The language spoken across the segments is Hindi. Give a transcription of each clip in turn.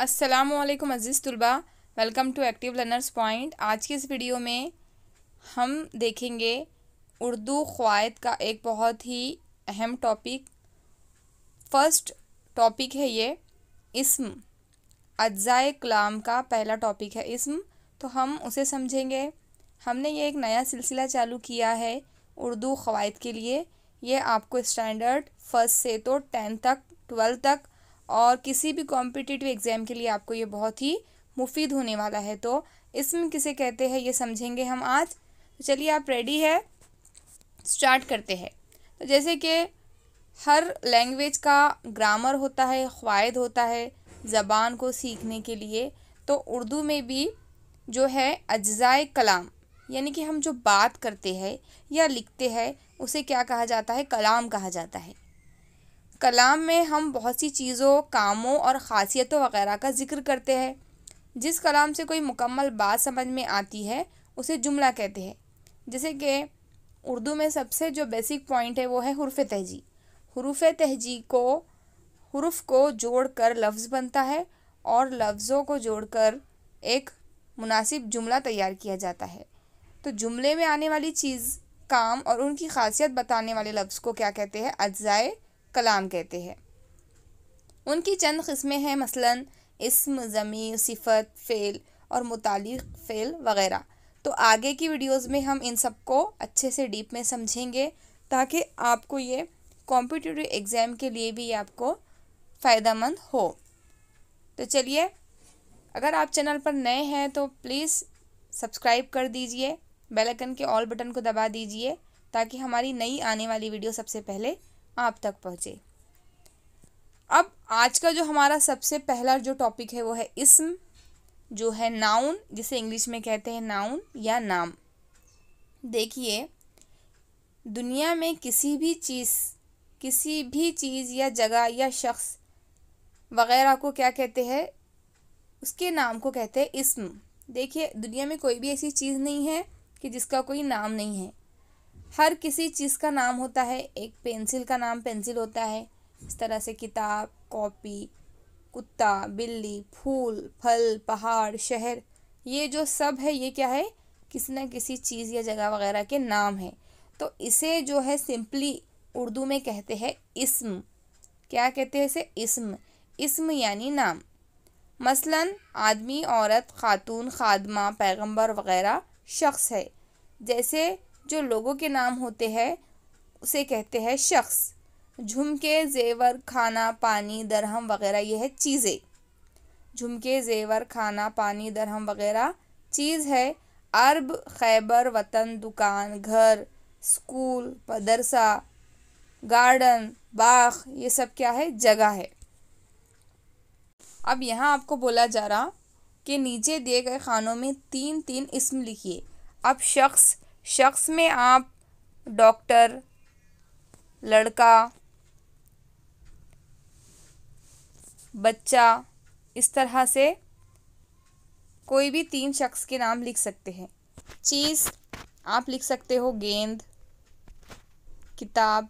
अस्सलामुअलैकुम अज़ीज़ तुलबा, welcome to Active Learners Point. आज की इस वीडियो में हम देखेंगे उर्दू क़वायद का एक बहुत ही अहम टॉपिक। फ़र्स्ट टॉपिक है ये इस्म। अज्ज़ाए कलाम का पहला टॉपिक है इस्म, तो हम उसे समझेंगे। हमने ये एक नया सिलसिला चालू किया है उर्दू क़वायद के लिए। ये आपको स्टैंडर्ड फर्स्ट से तो 10 तक 12 तक और किसी भी कॉम्पिटिटिव एग्ज़ाम के लिए आपको ये बहुत ही मुफीद होने वाला है। तो इस्म किसे कहते हैं ये समझेंगे हम आज। तो चलिए, आप रेडी है, स्टार्ट करते हैं। तो जैसे कि हर लैंग्वेज का ग्रामर होता है, क़वायद होता है ज़बान को सीखने के लिए, तो उर्दू में भी जो है अज्ज़ाए कलाम, यानी कि हम जो बात करते हैं या लिखते हैं उसे क्या कहा जाता है? कलाम कहा जाता है। कलाम में हम बहुत सी चीज़ों, कामों और ख़ासियतों वग़ैरह का ज़िक्र करते हैं। जिस कलाम से कोई मुकम्मल बात समझ में आती है उसे जुमला कहते हैं। जैसे कि उर्दू में सबसे जो बेसिक पॉइंट है वो है हुर्फ़ तहजी। हुरूफ़ तहजी को, हुरूफ़ को जोड़कर लफ्ज़ बनता है और लफ्ज़ों को जोड़कर एक मुनासिब जुमला तैयार किया जाता है। तो जुमले में आने वाली चीज़, काम और उनकी ख़ासियत बताने वाले लफ्ज़ को क्या कहते हैं? अज्ज़ाए कलाम कहते हैं। उनकी चंद किस्में हैं, मसलन इस्म, ज़मीर, सिफ़त, फ़ेल और मुतालिक़ फ़ेल वग़ैरह। तो आगे की वीडियोस में हम इन सब को अच्छे से डीप में समझेंगे ताकि आपको ये कॉम्पिटिटिव एग्ज़ाम के लिए भी आपको फ़ायदेमंद हो। तो चलिए, अगर आप चैनल पर नए हैं तो प्लीज़ सब्सक्राइब कर दीजिए, बेल आइकन के ऑल बटन को दबा दीजिए ताकि हमारी नई आने वाली वीडियो सबसे पहले आप तक पहुँचे। अब आज का जो हमारा सबसे पहला जो टॉपिक है वो है इस्म, जो है नाउन, जिसे इंग्लिश में कहते हैं नाउन या नाम। देखिए, दुनिया में किसी भी चीज़ या जगह या शख्स वग़ैरह को क्या कहते हैं? उसके नाम को कहते हैं इस्म। देखिए, दुनिया में कोई भी ऐसी चीज़ नहीं है कि जिसका कोई नाम नहीं है। हर किसी चीज़ का नाम होता है। एक पेंसिल का नाम पेंसिल होता है, इस तरह से किताब, कॉपी, कुत्ता, बिल्ली, फूल, फल, पहाड़, शहर, ये जो सब है ये क्या है? किसी न किसी चीज़ या जगह वगैरह के नाम है। तो इसे जो है सिंपली उर्दू में कहते हैं इस्म। क्या कहते हैं इसे? इस्म। इस्म यानी नाम। मसलन आदमी, औरत, खातून, खादमा, पैगंबर वगैरह शख्स है। जैसे जो लोगों के नाम होते हैं उसे कहते हैं शख्स। झुमके, जेवर, खाना, पानी, दरहम वगैरह ये है चीज़ें। झुमके, जेवर, खाना, पानी, दरहम वगैरह चीज़ है। अरब, खैबर, वतन, दुकान, घर, स्कूल, मदरसा, गार्डन, बाग, ये सब क्या है? जगह है। अब यहाँ आपको बोला जा रहा कि नीचे दिए गए खानों में 3 इस्म लिखिए। अब शख्स में आप डॉक्टर, लड़का, बच्चा, इस तरह से कोई भी 3 शख्स के नाम लिख सकते हैं। चीज़ आप लिख सकते हो गेंद, किताब,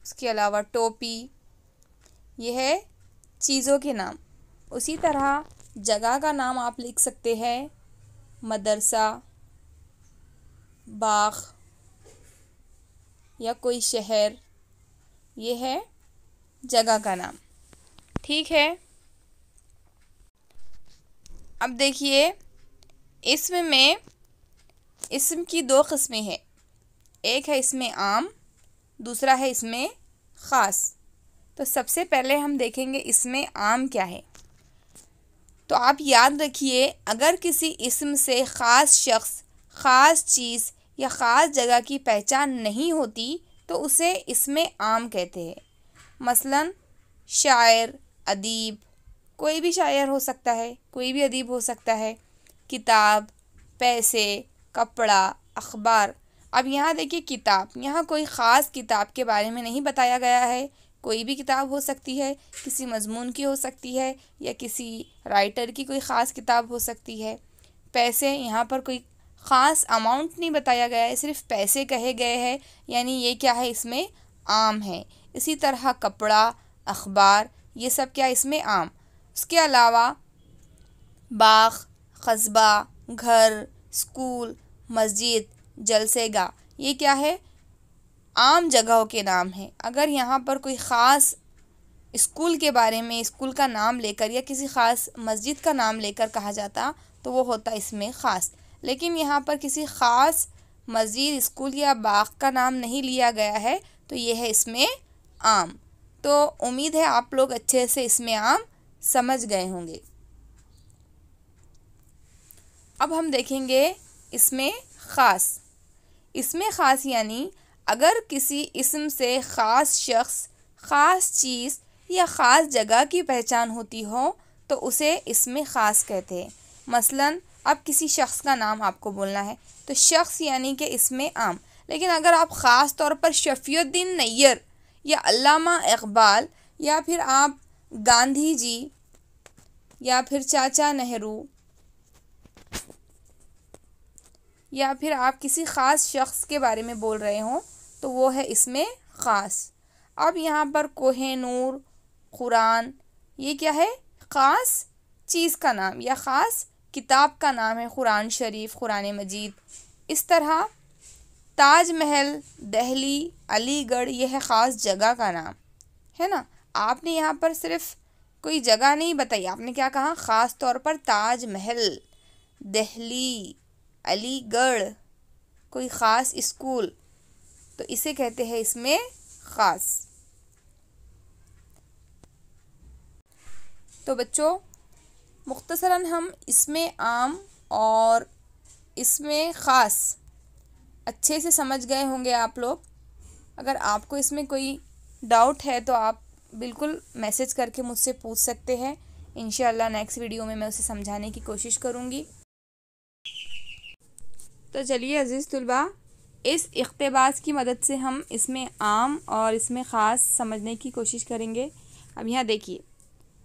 उसके अलावा टोपी, यह है चीज़ों के नाम। उसी तरह जगह का नाम आप लिख सकते हैं मदरसा, बाग या कोई शहर, ये है जगह का नाम। ठीक है। अब देखिए, इस्म की 2 किस्में हैं। एक है इसमें आम, दूसरा है इसमें ख़ास। तो सबसे पहले हम देखेंगे इसमें आम क्या है। तो आप याद रखिए, अगर किसी इस्म से ख़ास शख्स, ख़ास चीज़ या ख़ास जगह की पहचान नहीं होती तो उसे इसमें आम कहते हैं। मसलन शायर, अदीब, कोई भी शायर हो सकता है, कोई भी अदीब हो सकता है। किताब, पैसे, कपड़ा, अखबार। अब यहाँ देखिए किताब, यहाँ कोई ख़ास किताब के बारे में नहीं बताया गया है। कोई भी किताब हो सकती है, किसी मज़मून की हो सकती है या किसी राइटर की कोई ख़ास किताब हो सकती है। पैसे, यहाँ पर कोई ख़ास अमाउंट नहीं बताया गया है, सिर्फ पैसे कहे गए हैं, यानी ये क्या है, इसमें आम है। इसी तरह कपड़ा, अखबार, ये सब क्या इसमें आम। उसके अलावा बाग, कस्बा, घर, स्कूल, मस्जिद, जलसेगा, ये क्या है, आम जगहों के नाम हैं। अगर यहाँ पर कोई ख़ास स्कूल के बारे में, स्कूल का नाम लेकर या किसी ख़ास मस्जिद का नाम लेकर कहा जाता तो वो होता इसमें ख़ास। लेकिन यहाँ पर किसी ख़ास मस्जिद, स्कूल या बाग का नाम नहीं लिया गया है, तो ये है इसमें आम। तो उम्मीद है आप लोग अच्छे से इसमें आम समझ गए होंगे। अब हम देखेंगे इसमें ख़ास। इसमें ख़ास यानी अगर किसी इस्म से ख़ास शख्स, ख़ास चीज़ या ख़ास जगह की पहचान होती हो तो उसे इसमें ख़ास कहते हैं। मसलन अब किसी शख्स का नाम आपको बोलना है तो शख्स यानी कि इसमें आम। लेकिन अगर आप ख़ास तौर पर शफ़ीउद्दीन नैयर या अल्लामा इक़बाल या फिर आप गांधी जी या फिर चाचा नेहरू या फिर आप किसी ख़ास शख्स के बारे में बोल रहे हों तो वो है इसमें ख़ास। अब यहाँ पर कोह-ए-नूर, कुरान, ये क्या है, ख़ास चीज़ का नाम या ख़ास किताब का नाम है, कुरान शरीफ, कुरान मजीद। इस तरह ताजमहल, दिल्ली, अलीगढ़, ये है ख़ास जगह का नाम, है ना। आपने यहाँ पर सिर्फ कोई जगह नहीं बताई, आपने क्या कहा, ख़ास तौर पर ताजमहल, दिल्ली, अलीगढ़, कोई ख़ास स्कूल, तो इसे कहते हैं इसमें ख़ास। तो बच्चों मुख्तसरन हम इसमें आम और इसमें ख़ास अच्छे से समझ गए होंगे आप लोग। अगर आपको इसमें कोई डाउट है तो आप बिल्कुल मैसेज करके मुझसे पूछ सकते हैं। इंशाअल्लाह नेक्स्ट वीडियो में मैं उसे समझाने की कोशिश करूँगी। तो चलिए अज़ीज़ तुलबा, इस इक़्तिबास की मदद से हम इसमें आम और इसमें ख़ास समझने की कोशिश करेंगे। अब यहाँ देखिए,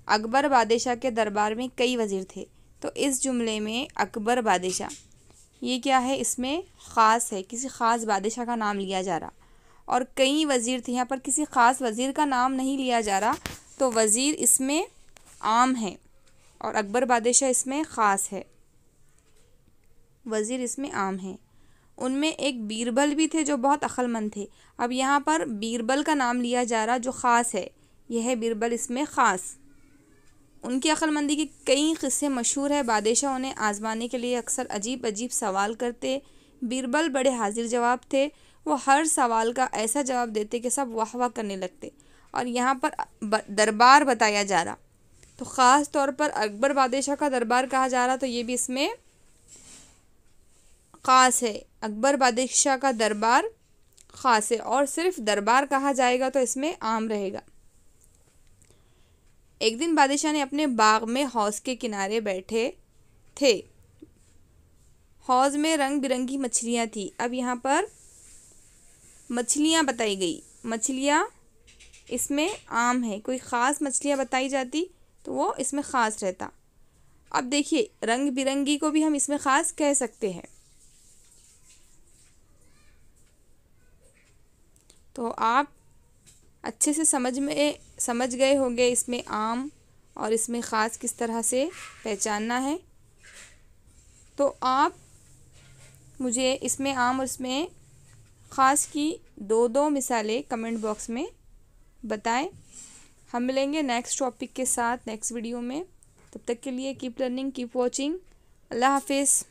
अकबर बादशाह के दरबार में कई वज़ीर थे, तो इस जुमले में अकबर बादशाह, ये क्या है, इसमें ख़ास है, किसी ख़ास बादशाह का नाम लिया जा रहा। और कई वज़ीर थे, यहाँ पर किसी ख़ास वज़ीर का नाम नहीं लिया जा रहा, तो वज़ीर इसमें आम है और अकबर बादशाह इसमें ख़ास है। वज़ीर इसमें आम है। उनमें एक बीरबल भी थे जो बहुत अक्लमंद थे। अब यहाँ पर बीरबल का नाम लिया जा रहा जो ख़ास है, यह है बीरबल इसमें ख़ास। उनकी अक्लमंदी के कई क़िस्से मशहूर है। बादशाह उन्हें आज़माने के लिए अक्सर अजीब अजीब सवाल करते। बीरबल बड़े हाजिर जवाब थे, वो हर सवाल का ऐसा जवाब देते कि सब वाह वाह करने लगते। और यहाँ पर दरबार बताया जा रहा, तो ख़ास तौर पर अकबर बादशाह का दरबार कहा जा रहा, तो ये भी इसमें ख़ास है। अकबर बादशाह का दरबार ख़ास है और सिर्फ दरबार कहा जाएगा तो इसमें आम रहेगा। एक दिन बादशाह ने अपने बाग में हौज़ के किनारे बैठे थे। हौज़ में रंग बिरंगी मछलियाँ थी। अब यहाँ पर मछलियाँ बताई गई, मछलियाँ इसमें आम है। कोई ख़ास मछलियाँ बताई जाती तो वो इसमें ख़ास रहता। अब देखिए, रंग बिरंगी को भी हम इसमें ख़ास कह सकते हैं। तो आप अच्छे से समझ गए होंगे इसमें आम और इसमें ख़ास किस तरह से पहचानना है। तो आप मुझे इसमें आम और इसमें ख़ास की दो मिसालें कमेंट बॉक्स में बताएं। हम मिलेंगे नेक्स्ट टॉपिक के साथ नेक्स्ट वीडियो में। तब तक के लिए कीप लर्निंग, कीप वॉचिंग। अल्लाह हाफिज़।